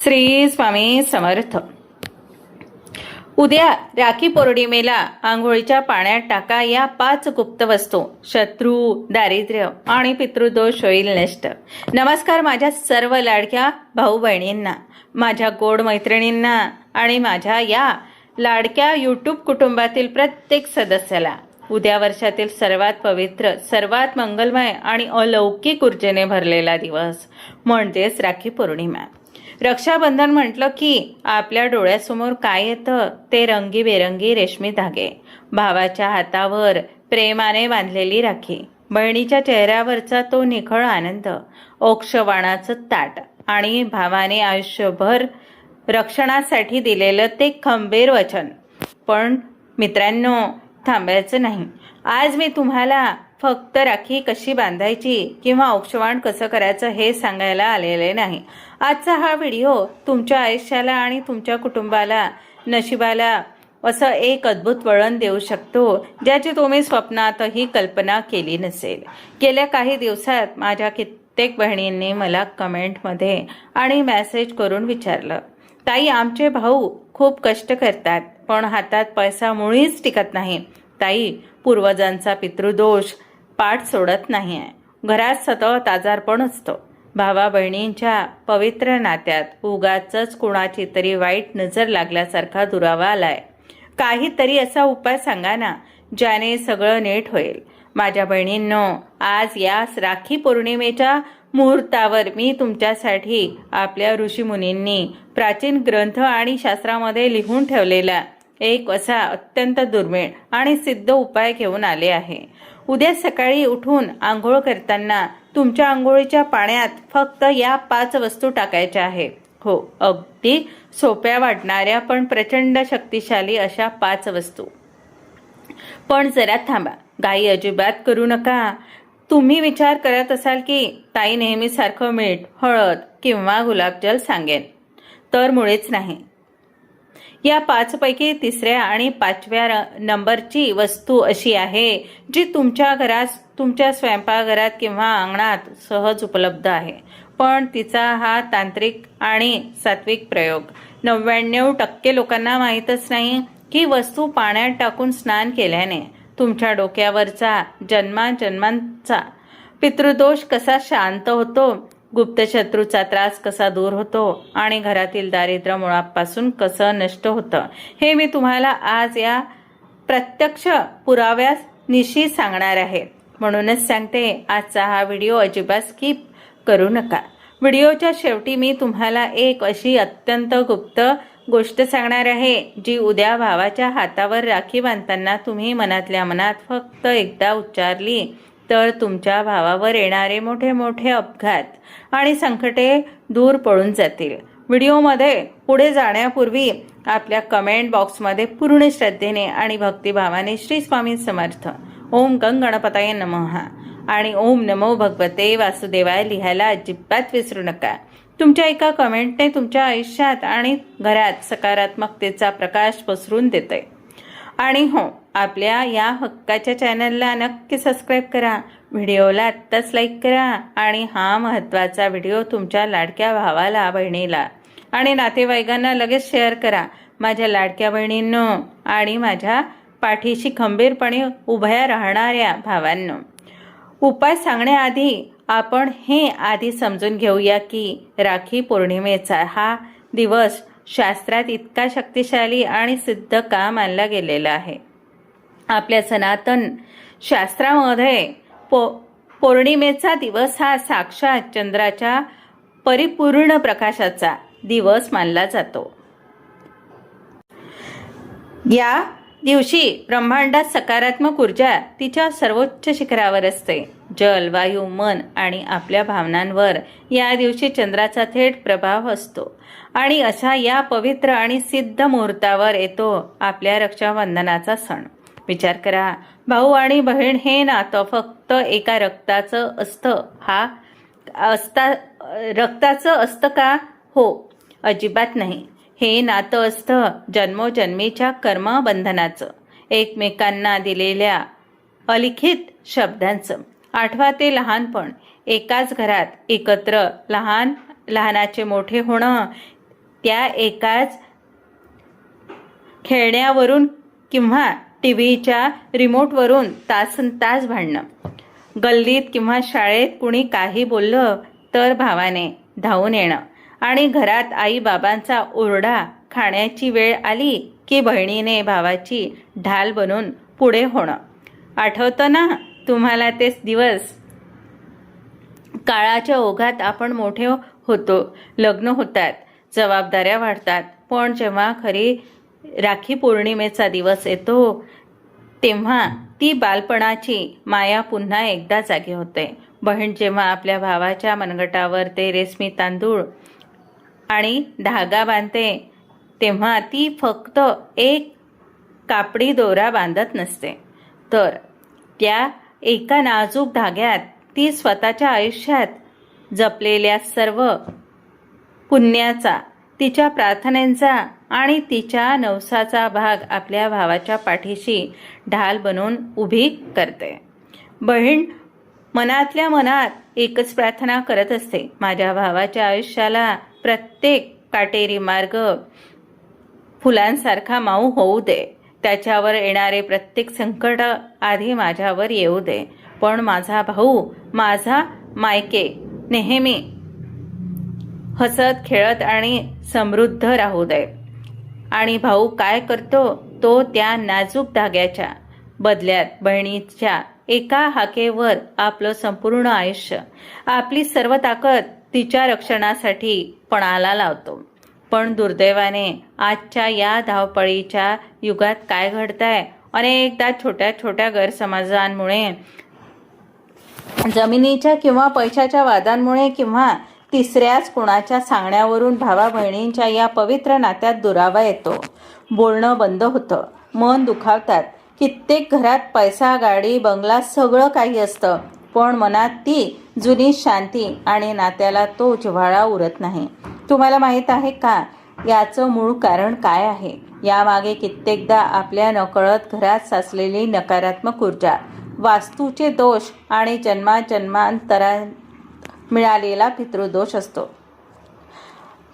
श्री स्वामी समर्थ. उद्या राखी पौर्णिमेला आंघोळीच्या पाण्यात टाका या 5 गुप्त वस्तू. शत्रू, दारिद्र्य आणि पितृदोष होईल नष्ट. नमस्कार माझ्या सर्व लाडक्या भाऊ बहिणींना, माझ्या गोड मैत्रिणींना आणि माझ्या या लाडक्या यूट्यूब कुटुंबातील प्रत्येक सदस्याला. उद्या वर्षातील सर्वात पवित्र, सर्वात मंगलमय आणि अलौकिक ऊर्जेने भरलेला दिवस म्हणजेच राखी पौर्णिमा. रक्षाबंधन म्हटलं की आपल्या डोळ्यासमोर काय येतं ते रंगीबेरंगी रेशमी धागे, भावाच्या हातावर प्रेमाने बांधलेली राखी, बहिणीच्या चेहऱ्यावरचा तो निखळ आनंद, ओक्षवाणाचं ताट आणि भावाने आयुष्यभर रक्षणासाठी दिलेलं ते खंबीर वचन. पण मित्रांनो, थांबायचं नाही. आज मी तुम्हाला फक्त राखी कशी बांधायची किंवा औक्षवाण कसं करायचं हे सांगायला आलेले नाही. आजचा हा व्हिडिओ तुमच्या आयुष्याला आणि तुमच्या कुटुंबाला, नशिबाला असं एक अद्भुत वळण देऊ शकतो ज्याची तुम्ही स्वप्नातही कल्पना केली नसेल. गेल्या काही दिवसात माझ्या कित्येक बहिणींनी मला कमेंटमध्ये आणि मेसेज करून विचारलं, ताई आमचे भाऊ खूप कष्ट करतात पण हातात पैसा मुळीच टिकत नाही. ताई, पूर्वजांचा पितृदोष पाठ सोडत नाही आहे. घरात सतत आजारपण असतं. भावा बहिणींच्या पवित्र नात्यात उगाचच कुणाची तरी वाईट नजर लागल्यासारखा दुरावा आलाय. काहीतरी असा उपाय सांगा ना ज्याने सगळं नीट होईल. माझ्या बहिणींनो, आज या राखी पौर्णिमेच्या मुहूर्तावर मी तुमच्यासाठी आपल्या ऋषीमुनींनी प्राचीन ग्रंथ आणि शास्त्रामध्ये लिहून ठेवलेला एक असा अत्यंत दुर्मिळ आणि सिद्ध उपाय घेऊन आले आहे. उद्या सकाळी उठून आंघोळ करताना तुमच्या आंघोळीच्या पाण्यात फक्त या 5 वस्तू टाकायच्या आहेत. हो, अगदी सोप्या वाटणाऱ्या पण प्रचंड शक्तिशाली अशा 5 वस्तू. पण जरा थांबा, घाई अजिबात करू नका. तुम्ही विचार करत असाल की ताई नेहमीसारखं मीठ, हळद किंवा गुलाबजल सांगेन, तर मुळेच नाही. या 5 पैकी 3ऱ्या आणि 5व्या नंबरची वस्तू अशी आहे जी तुमच्या घरात, तुमच्या स्वयंपाकघरात किंवा अंगणात सहज उपलब्ध आहे. पण तिचा हा तांत्रिक आणि सात्विक प्रयोग 99% लोकांना माहीतच नाही की वस्तू पाण्यात टाकून स्नान केल्याने तुमच्या डोक्यावरचा जन्मांचा पितृदोष कसा शांत होतो, गुप्त शत्रूचा त्रास कसा दूर होतो आणि घरातील दारिद्र्य मुळापासून कसं नष्ट होतं हे मी तुम्हाला आज या प्रत्यक्ष पुराव्यानिशी सांगणार आहे. म्हणूनच सांगते, आजचा हा व्हिडिओ अजिबात स्किप करू नका. व्हिडिओच्या शेवटी मी तुम्हाला एक अशी अत्यंत गुप्त गोष्ट सांगणार आहे जी उद्या भावाच्या हातावर राखी बांधताना तुम्ही मनातल्या मनात फक्त एकदा उच्चारली तर तुमच्या भावावर येणारे मोठे मोठे अपघात आणि संकटे दूर पळून जातील. व्हिडिओमध्ये पुढे जाण्यापूर्वी आपल्या कमेंट बॉक्समध्ये पूर्ण श्रद्धेने आणि भक्तिभावाने श्री स्वामी समर्थ, ओम गणपताय नमः आणि ओम नमो भगवते वासुदेवाय लिहायला अजिबात विसरू नका. तुमच्या एका कमेंटने तुमच्या आयुष्यात आणि घरात सकारात्मकतेचा प्रकाश पसरून देते. आणि हो, आपल्या या हक्काच्या चॅनलला नक्की सबस्क्राईब करा, व्हिडिओला आत्ताच लाईक करा आणि हा महत्त्वाचा व्हिडिओ तुमच्या लाडक्या भावाला, बहिणीला आणि नातेवाईकांना लगेच शेअर करा. माझ्या लाडक्या बहिणींनो आणि माझ्या पाठीशी खंबीरपणे उभ्या राहणाऱ्या भावांनो, उपाय सांगण्याआधी आपण हे आधी समजून घेऊया की राखी पौर्णिमेचा हा दिवस शास्त्रात इतका शक्तिशाली आणि सिद्ध का मानला गेलेला आहे. आपल्या सनातन शास्त्रामध्ये पौर्णिमेचा दिवस हा साक्षात चंद्राच्या परिपूर्ण प्रकाशाचा दिवस मानला जातो. या दिवशी ब्रह्मांडात सकारात्मक ऊर्जा तिच्या सर्वोच्च शिखरावर असते. जल, वायू, मन आणि आपल्या भावनांवर या दिवशी चंद्राचा थेट प्रभाव असतो. आणि अशा या पवित्र आणि सिद्ध मुहूर्तावर येतो आपल्या रक्षाबंधनाचा सण. विचार करा, भाऊ आणि बहीण हे नातं फक्त एका रक्ताचं असतं का? हो, अजिबात नाही. हे नातं असतं जन्मोजन्मीच्या कर्मबंधनाचं, एकमेकांना दिलेल्या अलिखित शब्दांचं. आठवा ते लहानपण, एकाच घरात एकत्र लहानाचे मोठे होणं, त्या एकाच खेळण्यावरून किंवा टीव्हीच्या रिमोटवरून तासनतास भांडणं. गल्लीत किंवा शाळेत कुणी काही बोललं तर भावाने धावून येणं आणि घरात आई बाबांचा ओरडा. खाण्याची वेळ आली की बहिणीने भावाची ढाल बनून पुढे होणं. आठवतं ना तुम्हाला तेच दिवस? काळाच्या ओघात आपण मोठे होतो, लग्न होतात, जबाबदाऱ्या वाढतात, पण जेव्हा खरी राखी पौर्णिमेचा दिवस येतो तेव्हा ती बालपणाची माया पुन्हा एकदा जागी होते. बहीण जेव्हा आपल्या भावाच्या मनगटावर ते रेशमी तांदूळ आणि धागा बांधते तेव्हा ती फक्त एक कापडी दोरा बांधत नसते, तर त्या एका नाजूक धाग्यात ती स्वतःच्या आयुष्यात जपलेल्या सर्व पुण्याचा, तिच्या प्रार्थनेचा आणि तिच्या नवसाचा भाग आपल्या भावाच्या पाठीशी ढाल बनवून उभी करते. बहीण मनातल्या मनात एकच प्रार्थना करत असते, माझ्या भावाच्या आयुष्याला प्रत्येक काटेरी मार्ग फुलांसारखा माऊ होऊ दे. त्याच्यावर येणारे प्रत्येक संकट आधी माझ्यावर येऊ दे. पण माझा भाऊ, माझा मायके नेहमी हसत खेळत आणि समृद्ध राहू दे. आणि भाऊ काय करतो, तो त्या नाजूक धाग्याच्या बदल्यात बहिणीच्या एका हाकेवर आपलं संपूर्ण आयुष्य, आपली सर्व ताकद तिच्या रक्षणासाठी पणाला लावतो. पण दुर्दैवाने आजच्या या धावपळीच्या युगात काय घडतंय, अनेकदा छोट्या छोट्या गैरसमजांमुळे, जमिनीच्या किंवा पैशाच्या वादांमुळे किंवा तिसऱ्याच कोणाच्या सांगण्यावरून भावा बहिणींच्या या पवित्र नात्यात दुरावा येतो. बोलणं बंद होतं, मन दुखावतात. कित्येक घरात पैसा, गाडी, बंगला सगळं काही असतं, पण मनात ती जुनी शांती आणि नात्याला तो जिव्हाळा उरत नाही. तुम्हाला माहीत आहे का याचं मूळ कारण काय आहे? यामागे कित्येकदा आपल्या नकळत घरात साचलेली नकारात्मक ऊर्जा, वास्तूचे दोष आणि जन्माजन्मांतरात मिळालेला पितृदोष असतो.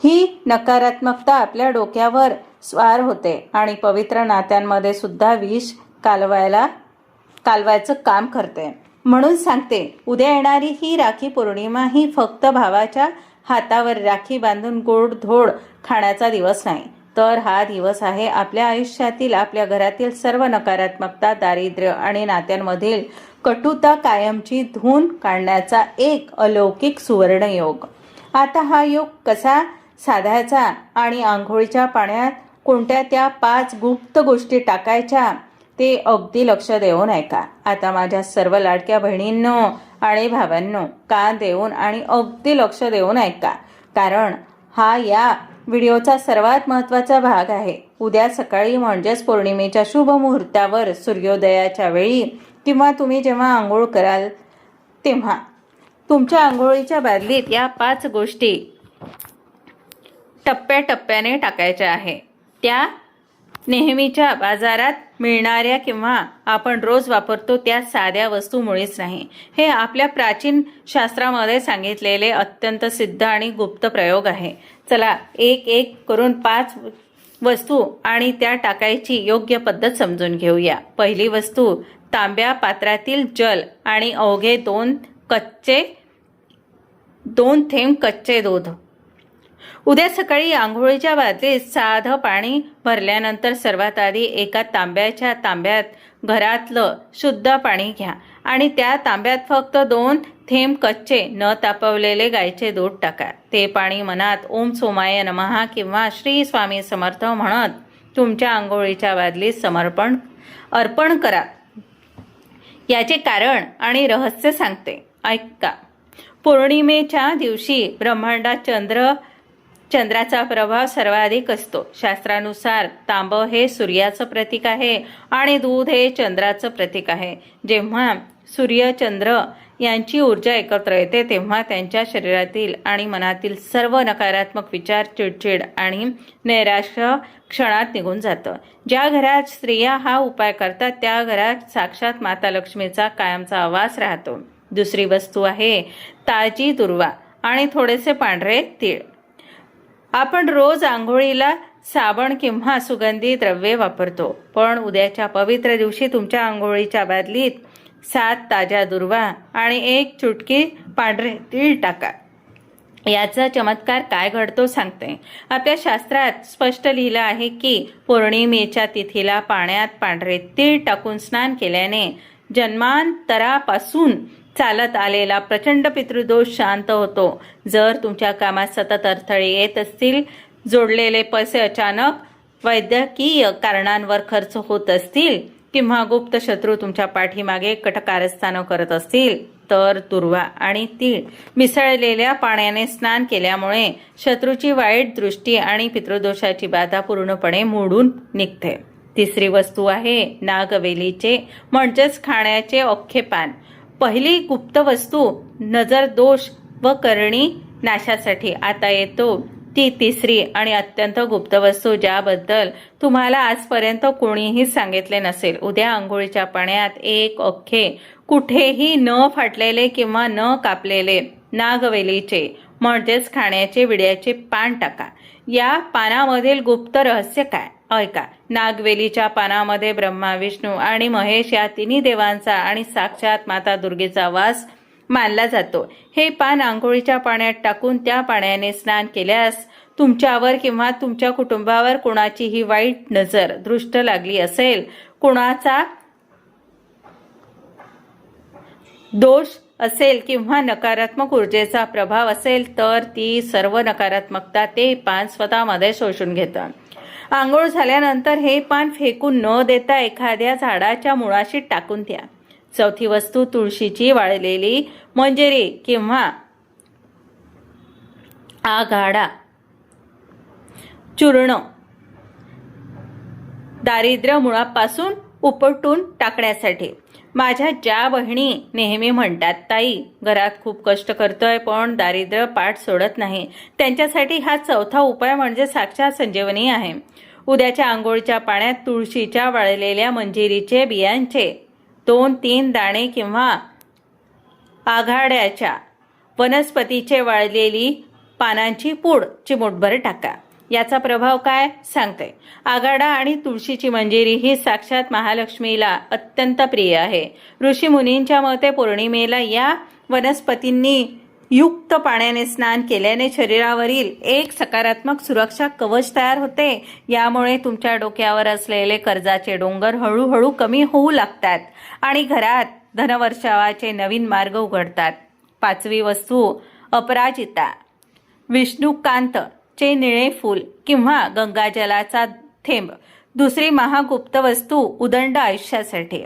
ही नकारात्मकता आपल्या डोक्यावर स्वार होते आणि पवित्र नात्यांमध्ये सुद्धा विष कालवायचं काम करते. म्हणून सांगते, उद्या येणारी ही राखी पौर्णिमा ही फक्त भावाच्या हातावर राखी बांधून गोड-धोड खाण्याचा दिवस नाही, तर हा दिवस आहे आपल्या आयुष्यातील, आपल्या घरातील सर्व नकारात्मकता, दारिद्र्य आणि नात्यांमधील कटुता कायमची धून काढण्याचा एक अलौकिक सुवर्णयोग. आता हा योग कसा साधायचा आणि आंघोळीच्या पाण्यात कोणत्या त्या 5 गुप्त गोष्टी टाकायच्या ते अगदी लक्ष देऊन ऐका. आता माझ्या सर्व लाडक्या बहिणींनो आणि भावांनो, कान देऊन आणि अगदी लक्ष देऊन ऐका, कारण हा या व्हिडिओचा सर्वात महत्त्वाचा भाग आहे. उद्या सकाळी म्हणजेच पौर्णिमेच्या शुभ मुहूर्तावर सूर्योदयाच्या वेळी किंवा तुम्ही जेव्हा आंघोळ कराल तेव्हा तुमच्या आंघोळीच्या बादलीत या 5 गोष्टी टप्प्याटप्प्याने टाकायच्या आहे. त्या नेहमीच्या बाजारात मिळणाऱ्या किंवा आपण रोज वापरतो त्या साध्या वस्तू मुळीच नाही. हे आपल्या प्राचीन शास्त्रामध्ये सांगितलेले अत्यंत सिद्ध आणि गुप्त प्रयोग आहे. चला एक एक करून 5 वस्तू आणि त्या टाकायची योग्य पद्धत समजून घेऊया. पहिली वस्तू, तांब्या पात्रातील जल आणि अवघे 2 थेंब कच्चे दूध. उद्या सकाळी आंघोळीच्या बादलीत साधं पाणी भरल्यानंतर सर्वात आधी एका तांब्यात घरातलं शुद्ध पाणी घ्या आणि त्या तांब्यात फक्त 2 थेंब कच्चे न तापवलेले गायीचे दूध टाका. ते पाणी मनात ओम सोमाय नमः किंवा श्री स्वामी समर्थ म्हणत तुमच्या आंघोळीच्या बादलीत अर्पण करा. याचे कारण आणि रहस्य सांगते, ऐका. पौर्णिमेच्या दिवशी ब्रह्मांडात चंद्राचा प्रभाव सर्वाधिक असतो. शास्त्रानुसार तांब हे सूर्याचं प्रतीक आहे आणि दूध हे चंद्राचं प्रतीक आहे. जेव्हा सूर्य चंद्र यांची ऊर्जा एकत्र येते तेव्हा त्यांच्या शरीरातील आणि मनातील सर्व नकारात्मक विचार, चिडचिड आणि नैराश्य क्षणात निघून जातं. ज्या घरात स्त्रिया हा उपाय करतात त्या घरात साक्षात माता लक्ष्मीचा कायमचा वास राहतो. दुसरी वस्तू आहे ताजी दुर्वा आणि थोडेसे पांढरे तीळ. आपण रोज आंघोळीला साबण किंवा सुगंधी द्रव्ये वापरतो, पण उद्याच्या पवित्र दिवशी तुमच्या आंघोळीच्या बादलीत 7 ताज्या दुर्वा आणि 1 चुटकी पांढरे तीळ टाका. याचा चमत्कार काय घडतो सांगते. आपल्या शास्त्रात स्पष्ट लिहिलं आहे की पौर्णिमेच्या तिथीला पाण्यात पांढरे तीळ टाकून स्नान केल्याने जन्मांतरापासून चालत आलेला प्रचंड पितृदोष शांत होतो. जर तुमच्या कामात सतत अडथळे येत असतील, जोडलेले पैसे अचानक वैद्यकीय कारणांवर खर्च होत असतील किंवा गुप्त शत्रू तुमच्या पाठीमागे कटकारस्थान करत असतील, तर दुर्वा आणि तीळ मिसळलेल्या पाण्याने स्नान केल्यामुळे शत्रूची वाईट दृष्टी आणि पितृदोषाची बाधा पूर्णपणे मोडून निघते. तिसरी वस्तू आहे नागवेलीचे म्हणजेच खाण्याचे अख्खे पान. पहिली गुप्त वस्तू नजर दोष व करणी नाशासाठी. आता येतो ती तिसरी आणि अत्यंत गुप्त वस्तू, ज्याबद्दल तुम्हाला आजपर्यंत कोणीही सांगितले नसेल. उद्या आंघोळीच्या पाण्यात 1 अख्खे कुठेही न फाटलेले किंवा न कापलेले नागवेलीचे म्हणजेच खाण्याचे विड्याचे पान टाका. या पानामधील गुप्त रहस्य काय ऐका. नागवेलीच्या पानामध्ये ब्रह्मा, विष्णू आणि महेश या तिन्ही देवांचा आणि साक्षात माता दुर्गेचा वास मानला जातो. हे पान आंघोळीच्या पाण्यात टाकून त्या पाण्याने स्नान केल्यास तुमच्यावर किंवा तुमच्या कुटुंबावर कोणाचीही वाईट नजर दृष्ट लागली असेल, कोणाचा दोष असेल किंवा नकारात्मक ऊर्जेचा प्रभाव असेल, तर ती सर्व नकारात्मकता ते पान स्वतःमध्ये शोषून घेतं. आंघोळ झाल्यानंतर हे पान फेकून न देता एखाद्या झाडाच्या मुळाशी टाकून द्या. चौथी वस्तू तुळशीची वाळलेली मंजिरी किंवा आघाडा चूर्ण दारिद्र्य मुळापासून उपटून टाकण्यासाठी. माझ्या ज्या बहिणी नेहमी म्हणतात, ताई घरात खूप कष्ट करतोय पण दारिद्र्य पाठ सोडत नाही, त्यांच्यासाठी हा चौथा उपाय म्हणजे साक्षात संजीवनी आहे. उद्याच्या आंघोळीच्या पाण्यात तुळशीच्या वाळलेल्या मंजिरीचे बियांचे 2-3 दाणे किंवा आघाड्याच्या वनस्पतीचे वाळलेली पानांची पूड चिमूटभर टाका. याचा प्रभाव काय सांगते. आघाडा आणि तुळशीची मंजिरी ही साक्षात महालक्ष्मीला अत्यंत प्रिय आहे. ऋषी मुनींच्या मते पौर्णिमेला या वनस्पतींनी युक्त पाण्याने स्नान केल्याने शरीरावरील एक सकारात्मक सुरक्षा कवच तयार होते. यामुळे तुमच्या डोक्यावर असलेले कर्जाचे डोंगर हळूहळू कमी होऊ लागतात आणि घरात धनवर्षावाचे नवीन मार्ग उघडतात. पाचवी वस्तू अपराजिता विष्णुकांत चे निळे फूल किंवा गंगाजलाचा थेंब. दुसरी महागुप्त वस्तू उदंड आयुष्यासाठी.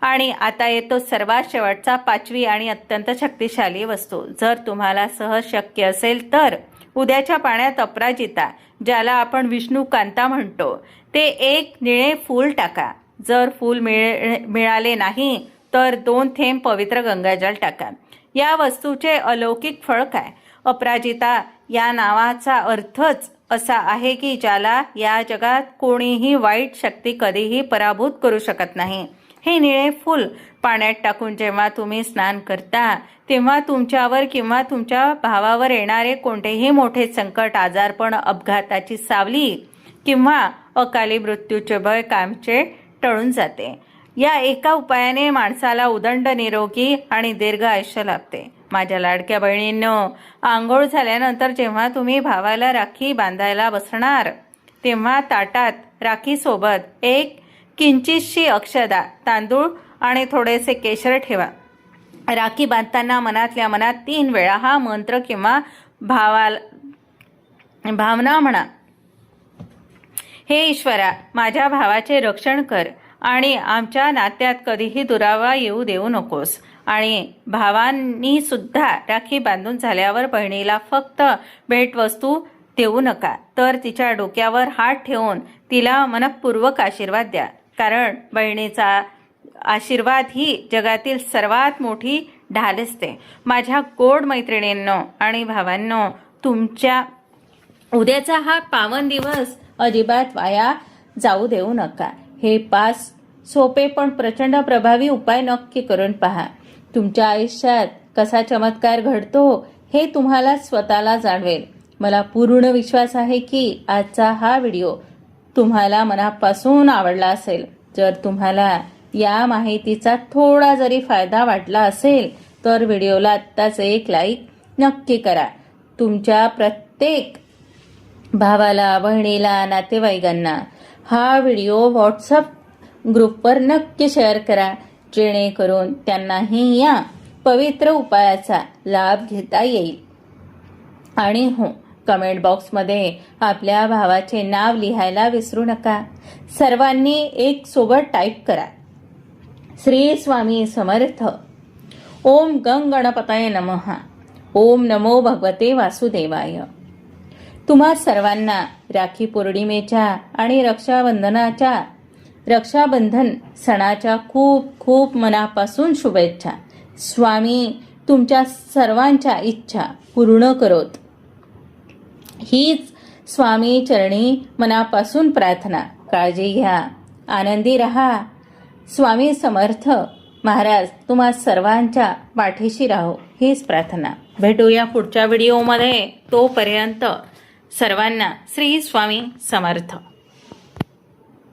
आणि आता येतो सर्वात शेवटचा 5वी आणि अत्यंत शक्तिशाली वस्तू. जर तुम्हाला सहज शक्य असेल तर उद्याच्या पाण्यात अपराजिता, ज्याला आपण विष्णुकांता म्हणतो, ते 1 निळे फूल टाका. जर फूल मिळाले नाही तर 2 थेंब पवित्र गंगाजल टाका. या वस्तूचे अलौकिक फळ काय. अपराजिता या नावाचा अर्थच असा आहे की ज्याला या जगात कोणीही वाईट शक्ती कधीही पराभूत करू शकत नाही. हे निळे फूल पाण्यात टाकून जेव्हा तुम्ही स्नान करता तेव्हा तुमच्यावर किंवा तुमच्या भावावर येणारे कोणतेही मोठे संकट, आजारपण, अपघाताची सावली किंवा अकाली मृत्यूचे भय कायमचे टळून जाते. या एका उपायाने माणसाला उदंड, निरोगी आणि दीर्घ आयुष्य लाभते. माझ्या लाडक्या बहिणींनो, आंघोळ झाल्यानंतर जेव्हा तुम्ही भावाला राखी बांधायला बसणार तेव्हा ताटात राखीसोबत 1 किंचितशी अक्षदा, तांदूळ आणि थोडेसे केशर ठेवा. राखी बांधताना मनातल्या मनात 3 वेळा हा मंत्र किंवा भावना म्हणा. हे ईश्वरा, माझ्या भावाचे रक्षण कर आणि आमच्या नात्यात कधीही दुरावा येऊ देऊ नकोस. आणि भावांनी सुद्धा राखी बांधून झाल्यावर बहिणीला फक्त भेटवस्तू देऊ नका, तर तिच्या डोक्यावर हात ठेवून तिला मनपूर्वक आशीर्वाद द्या. कारण बहिणीचा आशीर्वाद ही जगातील सर्वात मोठी ढाल असते. माझ्या गोड मैत्रिणींनो आणि भावांनो, तुमच्या उद्याचा हा पावन दिवस अजिबात वाया जाऊ देऊ नका. हे 5 सोपे पण प्रचंड प्रभावी उपाय नक्की करून पहा. तुमच्या आयुष्यात कसा चमत्कार घडतो हे तुम्हाला स्वतःला जाणवेल. मला पूर्ण विश्वास आहे की आजचा हा व्हिडिओ तुम्हाला मनापासून आवडला असेल. जर तुम्हाला या माहितीचा थोडा जरी फायदा वाटला असेल तर व्हिडिओला आत्ताच एक लाईक नक्की करा. तुमच्या प्रत्येक भावाला, बहिणीला, नातेवाईकांना हा व्हिडिओ व्हॉट्सअप ग्रुपवर नक्की शेअर करा, जेणेकरून त्यांनाही या पवित्र उपायाचा लाभ घेता येईल. आणि हो, कमेंट बॉक्समध्ये आपल्या भावाचे नाव लिहायला विसरू नका. सर्वांनी एक सोबत टाईप करा, श्री स्वामी समर्थ. ओम गणपताय नमः. ओम नमो भगवते वासुदेवाय. तुम्हा सर्वांना राखी पौर्णिमेच्या आणि रक्षाबंधन सणाच्या खूप खूप मनापासून शुभेच्छा. स्वामी तुमच्या सर्वांच्या इच्छा पूर्ण करोत, हीच स्वामी चरणी मनापासून प्रार्थना. काळजी घ्या, आनंदी रहा. स्वामी समर्थ महाराज तुम्हा सर्वांच्या पाठीशी राहो, हीच प्रार्थना. भेटूया पुढच्या व्हिडिओमध्ये. तोपर्यंत सर्वांना श्री स्वामी समर्थ.